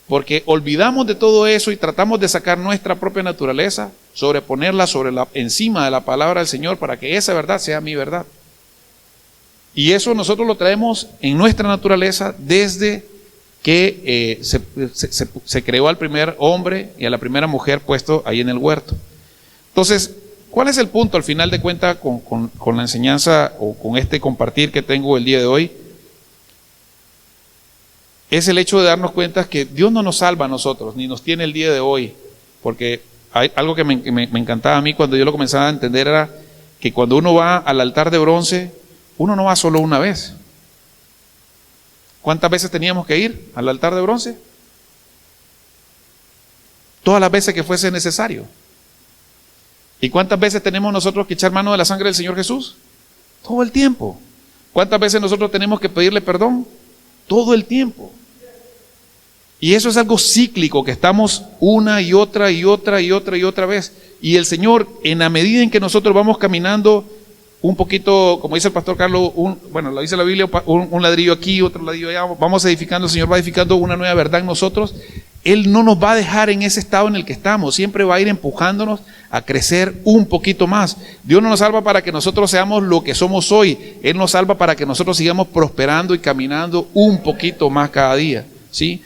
Porque olvidamos de todo eso y tratamos de sacar nuestra propia naturaleza, sobreponerla encima de la palabra del Señor para que esa verdad sea mi verdad. Y eso nosotros lo traemos en nuestra naturaleza desde que se creó al primer hombre y a la primera mujer puesto ahí en el huerto. Entonces, ¿cuál es el punto al final de cuentas con la enseñanza o con este compartir que tengo el día de hoy? Es el hecho de darnos cuenta que Dios no nos salva a nosotros, ni nos tiene el día de hoy. Porque hay algo que me encantaba a mí cuando yo lo comenzaba a entender, era que cuando uno va al altar de bronce, uno no va solo una vez. ¿Cuántas veces teníamos que ir al altar de bronce? Todas las veces que fuese necesario. ¿Y cuántas veces tenemos nosotros que echar mano de la sangre del Señor Jesús? Todo el tiempo. ¿Cuántas veces nosotros tenemos que pedirle perdón? Todo el tiempo. Y eso es algo cíclico, que estamos una y otra y otra y otra y otra vez. Y el Señor, en la medida en que nosotros vamos caminando un poquito, como dice el pastor Carlos, lo dice la Biblia, un ladrillo aquí, otro ladrillo allá, vamos edificando, el Señor va edificando una nueva verdad en nosotros. Él no nos va a dejar en ese estado en el que estamos, siempre va a ir empujándonos a crecer un poquito más. Dios no nos salva para que nosotros seamos lo que somos hoy, Él nos salva para que nosotros sigamos prosperando y caminando un poquito más cada día, ¿sí?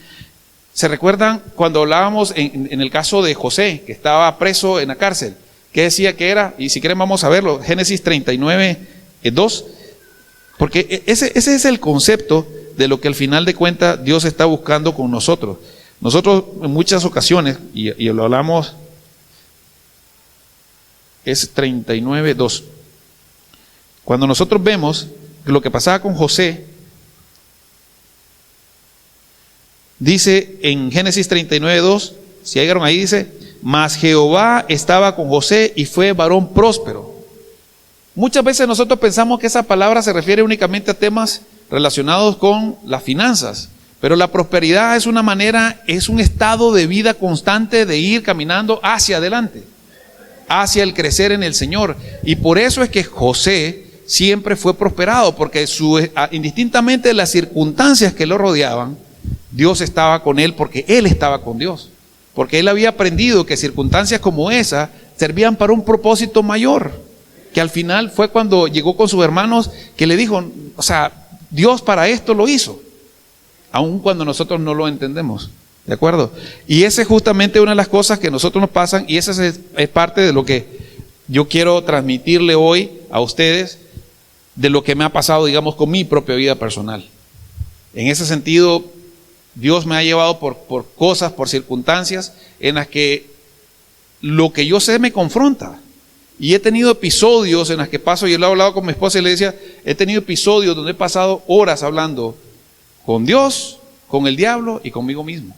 ¿Se recuerdan cuando hablábamos en el caso de José, que estaba preso en la cárcel? ¿Qué decía que era? Y si quieren vamos a verlo, Génesis 39, 2, porque ese es el concepto de lo que al final de cuentas Dios está buscando con nosotros. Nosotros en muchas ocasiones, y lo hablamos, es 39, 2. Cuando nosotros vemos lo que pasaba con José, dice en Génesis 39, 2, si llegaron ahí, dice: mas Jehová estaba con José y fue varón próspero. Muchas veces nosotros pensamos que esa palabra se refiere únicamente a temas relacionados con las finanzas, pero la prosperidad es una manera, es un estado de vida constante de ir caminando hacia adelante, hacia el crecer en el Señor. Y por eso es que José siempre fue prosperado, porque indistintamente de las circunstancias que lo rodeaban, Dios estaba con él, porque él estaba con Dios. Porque él había aprendido que circunstancias como esa servían para un propósito mayor, que al final fue cuando llegó con sus hermanos, que le dijo, o sea, Dios para esto lo hizo, aun cuando nosotros no lo entendemos, ¿de acuerdo? Y esa es justamente una de las cosas que a nosotros nos pasan, y esa es parte de lo que yo quiero transmitirle hoy a ustedes, de lo que me ha pasado, digamos, con mi propia vida personal. En ese sentido, Dios me ha llevado por cosas, por circunstancias en las que lo que yo sé me confronta. Y he tenido episodios en las que paso, y lo he hablado con mi esposa y le decía, he tenido episodios donde he pasado horas hablando con Dios, con el diablo y conmigo mismo.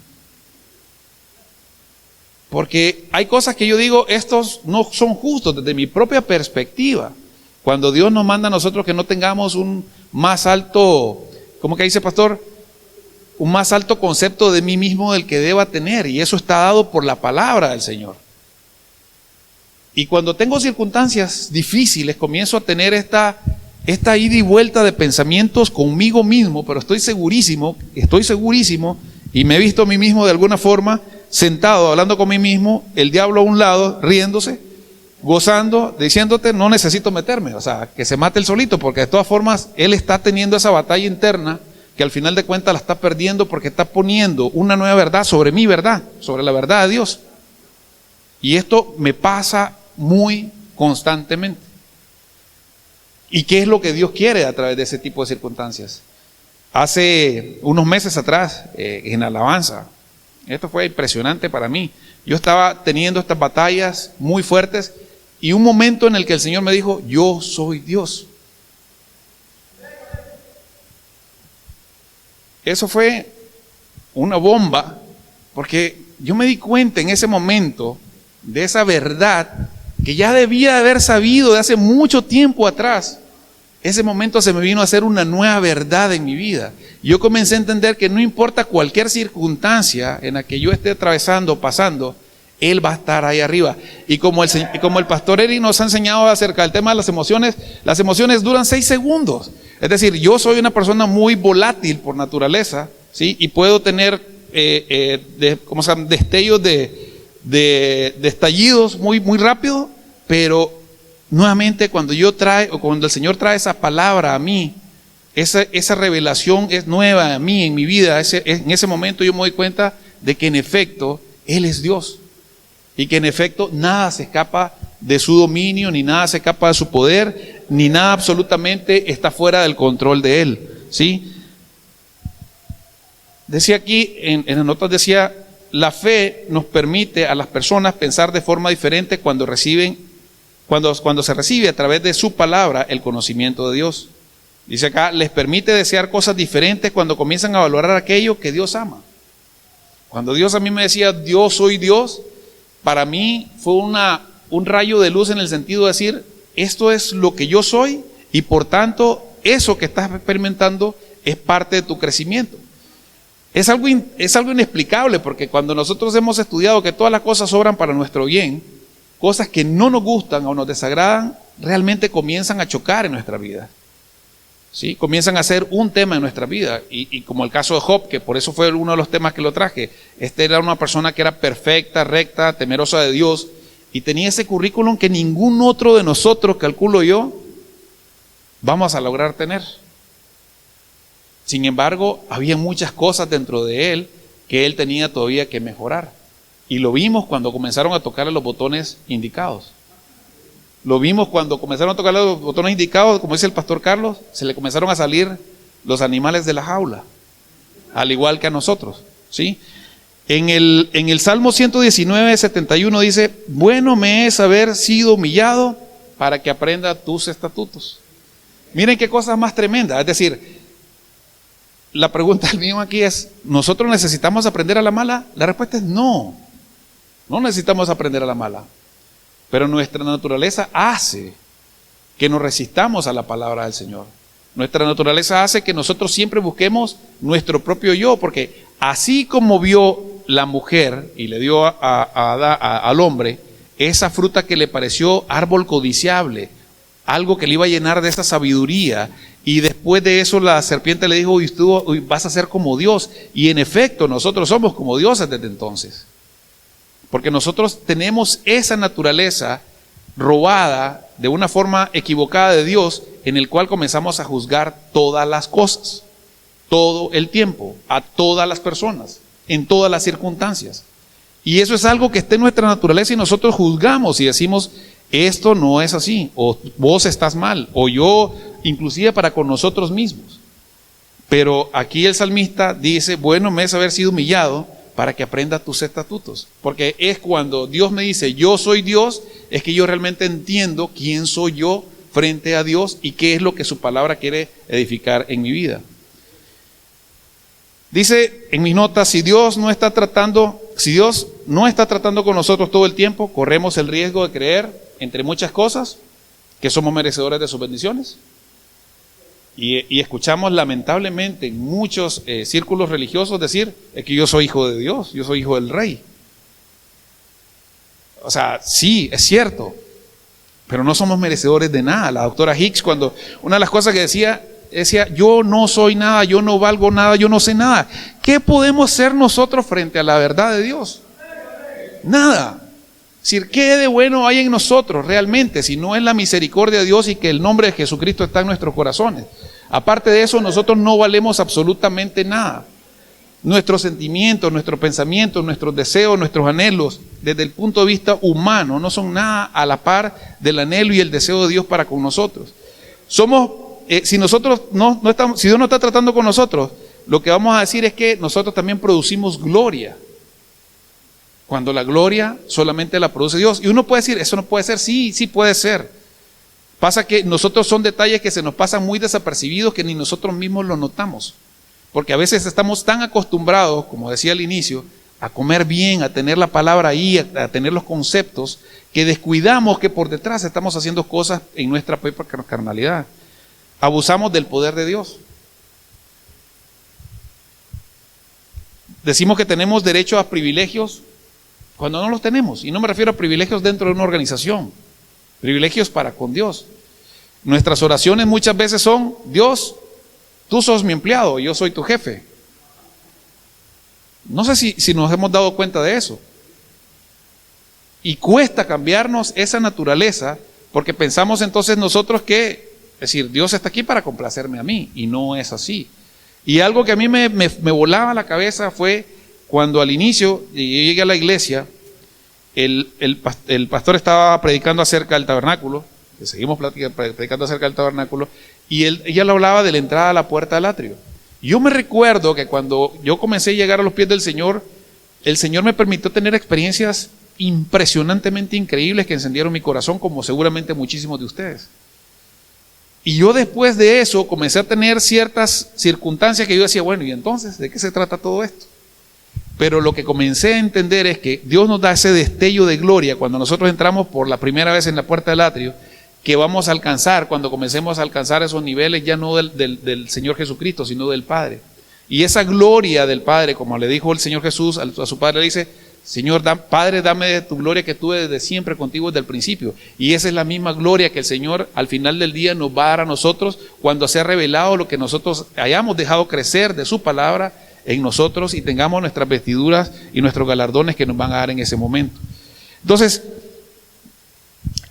Porque hay cosas que yo digo, estos no son justos desde mi propia perspectiva. Cuando Dios nos manda a nosotros que no tengamos un más alto, ¿cómo que dice pastor? Un más alto concepto de mí mismo del que deba tener, y eso está dado por la palabra del Señor. Y cuando tengo circunstancias difíciles, comienzo a tener esta ida y vuelta de pensamientos conmigo mismo, pero estoy segurísimo, y me he visto a mí mismo de alguna forma, sentado, hablando con mí mismo, el diablo a un lado, riéndose, gozando, diciéndote, no necesito meterme, o sea, que se mate él solito, porque de todas formas, él está teniendo esa batalla interna, que al final de cuentas la está perdiendo, porque está poniendo una nueva verdad sobre mi verdad, sobre la verdad de Dios. Y esto me pasa muy constantemente. ¿Y qué es lo que Dios quiere a través de ese tipo de circunstancias? Hace unos meses atrás, en alabanza, esto fue impresionante para mí. Yo estaba teniendo estas batallas muy fuertes, y un momento en el que el Señor me dijo, yo soy Dios. Eso fue una bomba, porque yo me di cuenta en ese momento de esa verdad que ya debía haber sabido de hace mucho tiempo atrás, ese momento se me vino a hacer una nueva verdad en mi vida. Yo comencé a entender que no importa cualquier circunstancia en la que yo esté atravesando, pasando, Él va a estar ahí arriba. Y como el pastor Eri nos ha enseñado acerca del tema de las emociones duran 6 segundos. Es decir, yo soy una persona muy volátil por naturaleza, ¿sí? Y puedo tener destellos de estallidos muy, muy rápido, pero nuevamente cuando el Señor trae esa palabra a mí, esa revelación es nueva a mí, en mi vida, en ese momento yo me doy cuenta de que en efecto Él es Dios. Y que en efecto nada se escapa de su dominio, ni nada se escapa de su poder, ni nada absolutamente está fuera del control de Él, ¿sí? Decía aquí, en las notas decía, la fe nos permite a las personas pensar de forma diferente cuando se recibe a través de su palabra el conocimiento de Dios. Dice acá, les permite desear cosas diferentes cuando comienzan a valorar aquello que Dios ama. Cuando Dios a mí me decía, Dios soy Dios, para mí fue un rayo de luz en el sentido de decir, esto es lo que yo soy y por tanto eso que estás experimentando es parte de tu crecimiento. Es algo inexplicable, porque cuando nosotros hemos estudiado que todas las cosas obran para nuestro bien, cosas que no nos gustan o nos desagradan realmente comienzan a chocar en nuestra vida, ¿sí? Comienzan a ser un tema en nuestra vida, y como el caso de Job, que por eso fue uno de los temas que lo traje. Era una persona que era perfecta, recta, temerosa de Dios, y tenía ese currículum que ningún otro de nosotros, calculo yo, vamos a lograr tener. Sin embargo, había muchas cosas dentro de él que él tenía todavía que mejorar, y lo vimos cuando comenzaron a tocarle los botones indicados. Lo vimos cuando comenzaron a tocar los botones indicados, como dice el pastor Carlos, se le comenzaron a salir los animales de la jaula, al igual que a nosotros, ¿sí? En el Salmo 119, 71 dice, bueno me es haber sido humillado para que aprenda tus estatutos. Miren qué cosa más tremenda. Es decir, la pregunta del mío aquí es, ¿nosotros necesitamos aprender a la mala? La respuesta es no, no necesitamos aprender a la mala. Pero nuestra naturaleza hace que nos resistamos a la palabra del Señor. Nuestra naturaleza hace que nosotros siempre busquemos nuestro propio yo, porque así como vio la mujer y le dio al hombre esa fruta que le pareció árbol codiciable, algo que le iba a llenar de esa sabiduría, y después de eso la serpiente le dijo, tú vas a ser como Dios, y en efecto nosotros somos como dioses desde entonces. Porque nosotros tenemos esa naturaleza robada de una forma equivocada de Dios, en el cual comenzamos a juzgar todas las cosas, todo el tiempo, a todas las personas, en todas las circunstancias. Y eso es algo que está en nuestra naturaleza y nosotros juzgamos y decimos, esto no es así, o vos estás mal, o yo, inclusive para con nosotros mismos. Pero aquí el salmista dice, bueno me es haber sido humillado para que aprenda tus estatutos. Porque es cuando Dios me dice, yo soy Dios, es que yo realmente entiendo quién soy yo frente a Dios y qué es lo que su palabra quiere edificar en mi vida. Dice en mis notas, si Dios no está tratando con nosotros todo el tiempo, corremos el riesgo de creer, entre muchas cosas, que somos merecedores de sus bendiciones. Y escuchamos lamentablemente en muchos círculos religiosos decir, es que yo soy hijo de Dios, yo soy hijo del rey. O sea, sí, es cierto, pero no somos merecedores de nada. La doctora Hicks, cuando una de las cosas que decía, yo no soy nada, yo no valgo nada, yo no sé nada. ¿Qué podemos ser nosotros frente a la verdad de Dios? Nada. Es decir, ¿qué de bueno hay en nosotros realmente si no es la misericordia de Dios y que el nombre de Jesucristo está en nuestros corazones? Aparte de eso, nosotros no valemos absolutamente nada. Nuestros sentimientos, nuestros pensamientos, nuestros deseos, nuestros anhelos, desde el punto de vista humano, no son nada a la par del anhelo y el deseo de Dios para con nosotros. Si Dios no está tratando con nosotros, lo que vamos a decir es que nosotros también producimos gloria. Cuando la gloria solamente la produce Dios. Y uno puede decir, eso no puede ser. Sí, sí puede ser. Pasa que nosotros son detalles que se nos pasan muy desapercibidos que ni nosotros mismos lo notamos. Porque a veces estamos tan acostumbrados, como decía al inicio, a comer bien, a tener la palabra ahí, a tener los conceptos, que descuidamos que por detrás estamos haciendo cosas en nuestra propia carnalidad. abusamos del poder de Dios. Decimos que tenemos derecho a privilegios cuando no los tenemos. Y no me refiero a privilegios dentro de una organización, privilegios para con Dios. Nuestras oraciones muchas veces son: Dios, tú sos mi empleado, yo soy tu jefe. No sé si nos hemos dado cuenta de eso. Y cuesta cambiarnos esa naturaleza, porque pensamos entonces nosotros que, es decir, Dios está aquí para complacerme a mí, y no es así. Y algo que a mí me volaba la cabeza fue cuando al inicio llegué a la iglesia, el pastor estaba predicando acerca del tabernáculo, que seguimos predicando acerca del tabernáculo, y ella le hablaba de la entrada a la puerta del atrio. Yo me recuerdo que cuando yo comencé a llegar a los pies del Señor, el Señor me permitió tener experiencias impresionantemente increíbles que encendieron mi corazón, como seguramente muchísimos de ustedes. Y yo después de eso comencé a tener ciertas circunstancias que yo decía, bueno, ¿y entonces de qué se trata todo esto? Pero lo que comencé a entender es que Dios nos da ese destello de gloria cuando nosotros entramos por la primera vez en la puerta del atrio, que vamos a alcanzar cuando comencemos a alcanzar esos niveles ya no del Señor Jesucristo, sino del Padre. Y esa gloria del Padre, como le dijo el Señor Jesús a su Padre, le dice: Señor, Padre, dame de tu gloria que tuve desde siempre contigo desde el principio. Y esa es la misma gloria que el Señor al final del día nos va a dar a nosotros cuando sea revelado lo que nosotros hayamos dejado crecer de su palabra en nosotros y tengamos nuestras vestiduras y nuestros galardones que nos van a dar en ese momento. Entonces,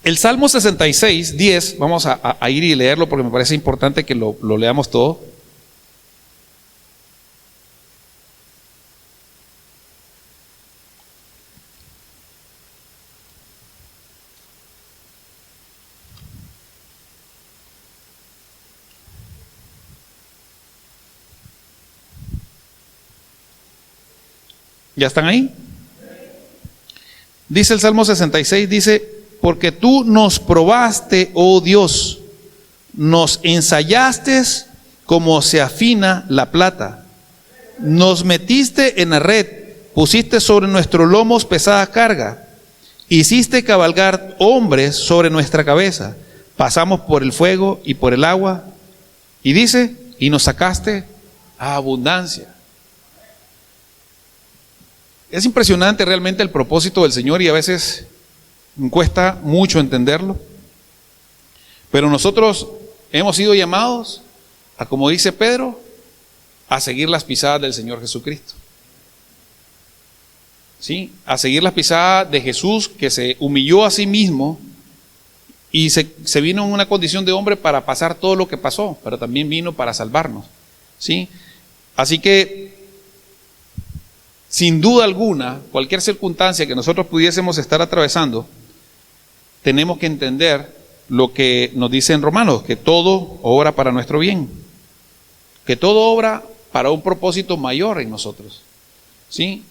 el Salmo 66, 10, vamos a ir y leerlo porque me parece importante que lo leamos todo. ¿Ya están ahí? Dice el Salmo 66, dice: porque tú nos probaste, oh Dios, nos ensayaste como se afina la plata, nos metiste en la red, pusiste sobre nuestros lomos pesada carga, hiciste cabalgar hombres sobre nuestra cabeza, pasamos por el fuego y por el agua, y dice, y nos sacaste a abundancia. Es impresionante realmente el propósito del Señor y a veces cuesta mucho entenderlo. Pero nosotros hemos sido llamados a, como dice Pedro, a seguir las pisadas del Señor Jesucristo. ¿Sí? A seguir las pisadas de Jesús, que se humilló a sí mismo y se vino en una condición de hombre para pasar todo lo que pasó, pero también vino para salvarnos. ¿Sí? Así que sin duda alguna, cualquier circunstancia que nosotros pudiésemos estar atravesando, tenemos que entender lo que nos dice en Romanos, que todo obra para nuestro bien, que todo obra para un propósito mayor en nosotros. ¿Sí?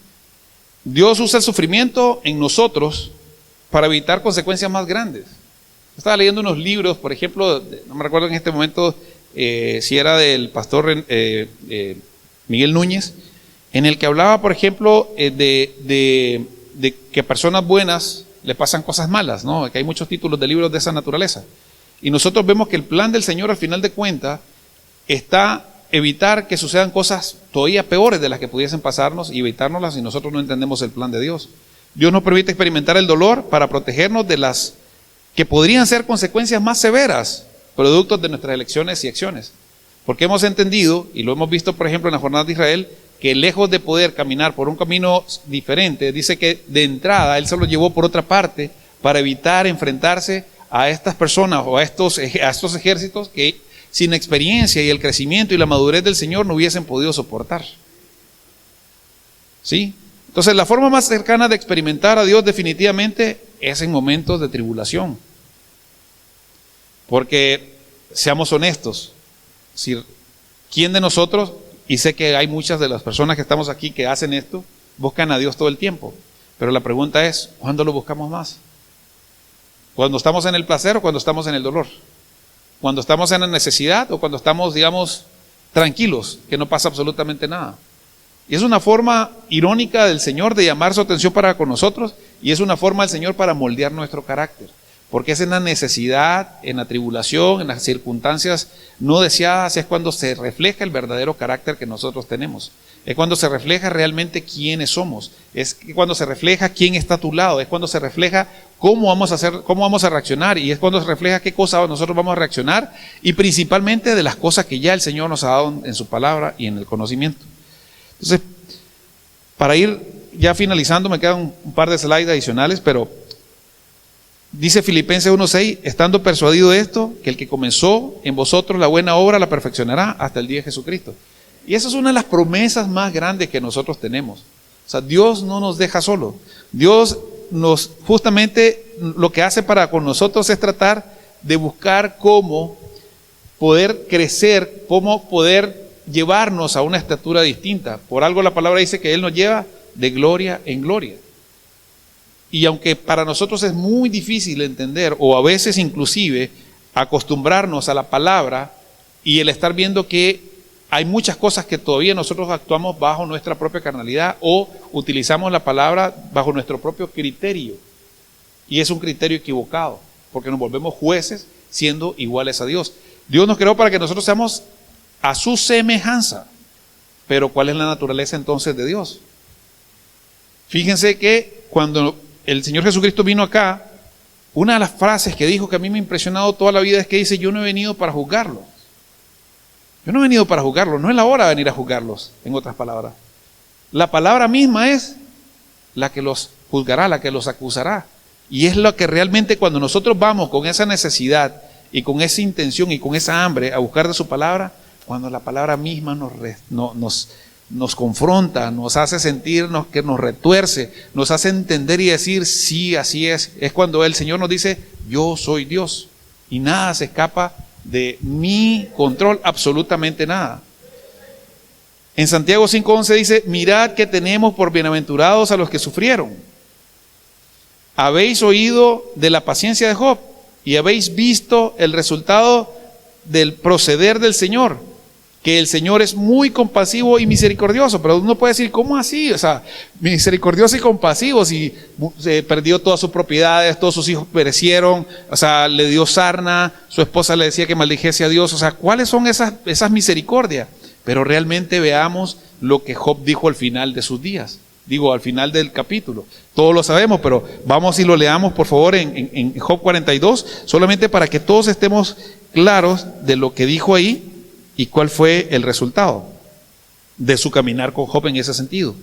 Dios usa el sufrimiento en nosotros para evitar consecuencias más grandes. Estaba leyendo unos libros, por ejemplo, no me recuerdo en este momento si era del pastor Miguel Núñez, en el que hablaba, por ejemplo, de que personas buenas le pasan cosas malas, ¿no? Que hay muchos títulos de libros de esa naturaleza. Y nosotros vemos que el plan del Señor, al final de cuentas, está evitar que sucedan cosas todavía peores de las que pudiesen pasarnos y evitárnoslas si nosotros no entendemos el plan de Dios. Dios nos permite experimentar el dolor para protegernos de las que podrían ser consecuencias más severas, productos de nuestras elecciones y acciones. Porque hemos entendido, y lo hemos visto, por ejemplo, en la jornada de Israel, que lejos de poder caminar por un camino diferente, dice que de entrada Él se lo llevó por otra parte para evitar enfrentarse a estas personas o a estos ejércitos que sin experiencia y el crecimiento y la madurez del Señor no hubiesen podido soportar. ¿Sí? Entonces la forma más cercana de experimentar a Dios definitivamente es en momentos de tribulación. Porque, seamos honestos, ¿quién de nosotros, y sé que hay muchas de las personas que estamos aquí que hacen esto, buscan a Dios todo el tiempo? Pero la pregunta es, ¿cuándo lo buscamos más? ¿Cuando estamos en el placer o cuando estamos en el dolor? ¿Cuando estamos en la necesidad o cuando estamos, digamos, tranquilos, que no pasa absolutamente nada? Y es una forma irónica del Señor de llamar su atención para con nosotros, y es una forma del Señor para moldear nuestro carácter, Porque es en la necesidad, en la tribulación, en las circunstancias no deseadas, es cuando se refleja el verdadero carácter que nosotros tenemos. Es cuando se refleja realmente quiénes somos. Es cuando se refleja quién está a tu lado. Es cuando se refleja cómo vamos a hacer, cómo vamos a reaccionar. Y es cuando se refleja qué cosas nosotros vamos a reaccionar. Y principalmente de las cosas que ya el Señor nos ha dado en su palabra y en el conocimiento. Entonces, para ir ya finalizando, me quedan un par de slides adicionales, pero dice Filipenses 1:6, estando persuadido de esto, que el que comenzó en vosotros la buena obra la perfeccionará hasta el día de Jesucristo. Y esa es una de las promesas más grandes que nosotros tenemos. O sea, Dios no nos deja solo. Dios justamente lo que hace para con nosotros es tratar de buscar cómo poder crecer, cómo poder llevarnos a una estatura distinta. Por algo la palabra dice que Él nos lleva de gloria en gloria. Y aunque para nosotros es muy difícil entender, o a veces inclusive acostumbrarnos a la palabra y el estar viendo que hay muchas cosas que todavía nosotros actuamos bajo nuestra propia carnalidad o utilizamos la palabra bajo nuestro propio criterio. Y es un criterio equivocado, porque nos volvemos jueces siendo iguales a Dios. Dios nos creó para que nosotros seamos a su semejanza. Pero ¿cuál es la naturaleza entonces de Dios? Fíjense que cuando el Señor Jesucristo vino acá, una de las frases que dijo que a mí me ha impresionado toda la vida es que dice: yo no he venido para juzgarlos. Yo no he venido para juzgarlos, no es la hora de venir a juzgarlos, en otras palabras. La palabra misma es la que los juzgará, la que los acusará. Y es lo que realmente cuando nosotros vamos con esa necesidad y con esa intención y con esa hambre a buscar de su palabra, cuando la palabra misma nos confronta, nos hace sentirnos, que nos retuerce, nos hace entender y decir, sí, así es cuando el Señor nos dice, yo soy Dios y nada se escapa de mi control, absolutamente nada. En Santiago 5:11 dice, mirad que tenemos por bienaventurados a los que sufrieron. Habéis oído de la paciencia de Job y habéis visto el resultado del proceder del Señor, que el Señor es muy compasivo y misericordioso. Pero uno puede decir, ¿cómo así? O sea, misericordioso y compasivo, si se perdió todas sus propiedades, todos sus hijos perecieron, o sea, le dio sarna, su esposa le decía que maldijese a Dios. O sea, ¿cuáles son esas misericordias? Pero realmente veamos lo que Job dijo al final de sus días. Digo, al final del capítulo. Todos lo sabemos, pero vamos y lo leamos, por favor, en Job 42, solamente para que todos estemos claros de lo que dijo ahí y cuál fue el resultado de su caminar con Job en ese sentido.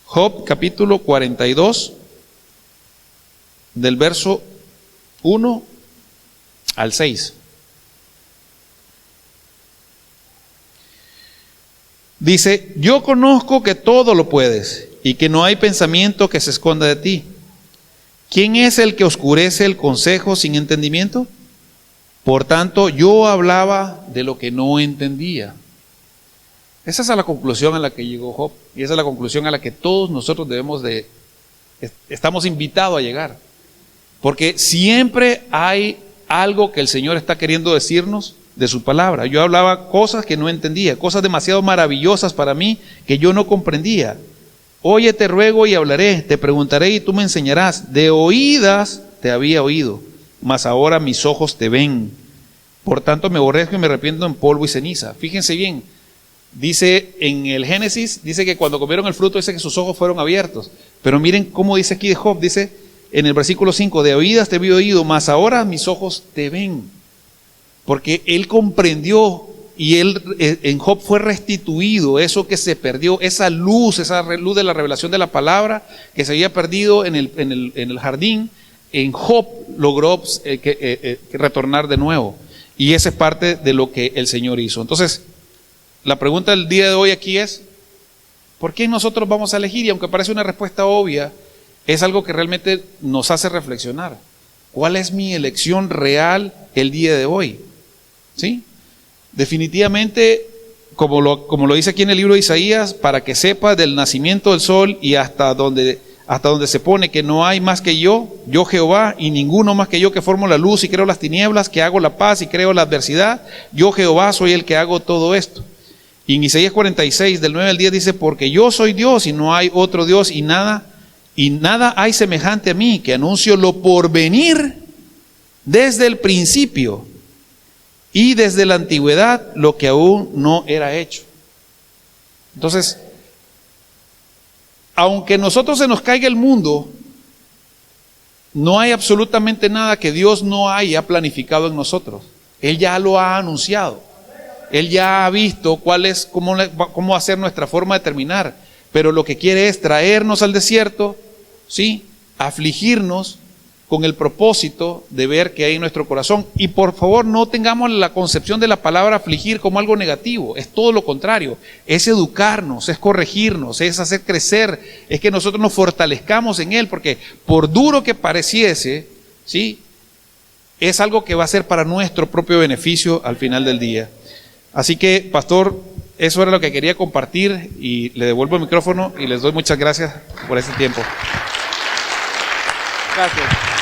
Job capítulo 42, del verso 1 al 6. Dice, yo conozco que todo lo puedes y que no hay pensamiento que se esconda de ti. ¿Quién es el que oscurece el consejo sin entendimiento? Por tanto, yo hablaba de lo que no entendía. Esa es la conclusión a la que llegó Job, y esa es la conclusión a la que todos nosotros estamos invitados a llegar. Porque siempre hay algo que el Señor está queriendo decirnos de su palabra. Yo hablaba cosas que no entendía, cosas demasiado maravillosas para mí que yo no comprendía. Oye, te ruego y hablaré, te preguntaré y tú me enseñarás. De oídas te había oído, mas ahora mis ojos te ven. Por tanto me aborrezco y me arrepiento en polvo y ceniza. Fíjense bien, dice en el Génesis, dice que cuando comieron el fruto, dice que sus ojos fueron abiertos. Pero miren cómo dice aquí de Job, dice en el versículo 5, de oídas te había oído, mas ahora mis ojos te ven. Porque él comprendió y en Job fue restituido eso que se perdió, esa luz de la revelación de la palabra que se había perdido en el jardín. En Job logró retornar de nuevo. Y esa es parte de lo que el Señor hizo. Entonces, la pregunta del día de hoy aquí es, ¿por qué nosotros vamos a elegir? Y aunque parece una respuesta obvia, es algo que realmente nos hace reflexionar. ¿Cuál es mi elección real el día de hoy? ¿Sí? Definitivamente, como lo dice aquí en el libro de Isaías, para que sepas del nacimiento del sol y hasta donde se pone que no hay más que yo Jehová, y ninguno más que yo, que formo la luz y creo las tinieblas, que hago la paz y creo la adversidad, yo Jehová soy el que hago todo esto. Y en Isaías 46, del 9 al 10 dice, porque yo soy Dios y no hay otro Dios y nada hay semejante a mí, que anuncio lo por venir desde el principio y desde la antigüedad lo que aún no era hecho. Entonces, aunque nosotros se nos caiga el mundo, no hay absolutamente nada que Dios no haya planificado en nosotros. Él ya lo ha anunciado. Él ya ha visto cómo va a ser nuestra forma de terminar. Pero lo que quiere es traernos al desierto, ¿sí? Afligirnos con el propósito de ver qué hay en nuestro corazón. Y por favor, no tengamos la concepción de la palabra afligir como algo negativo. Es todo lo contrario. Es educarnos, es corregirnos, es hacer crecer, es que nosotros nos fortalezcamos en Él, porque por duro que pareciese, ¿sí? Es algo que va a ser para nuestro propio beneficio al final del día. Así que, pastor, eso era lo que quería compartir y le devuelvo el micrófono y les doy muchas gracias por este tiempo. Gracias.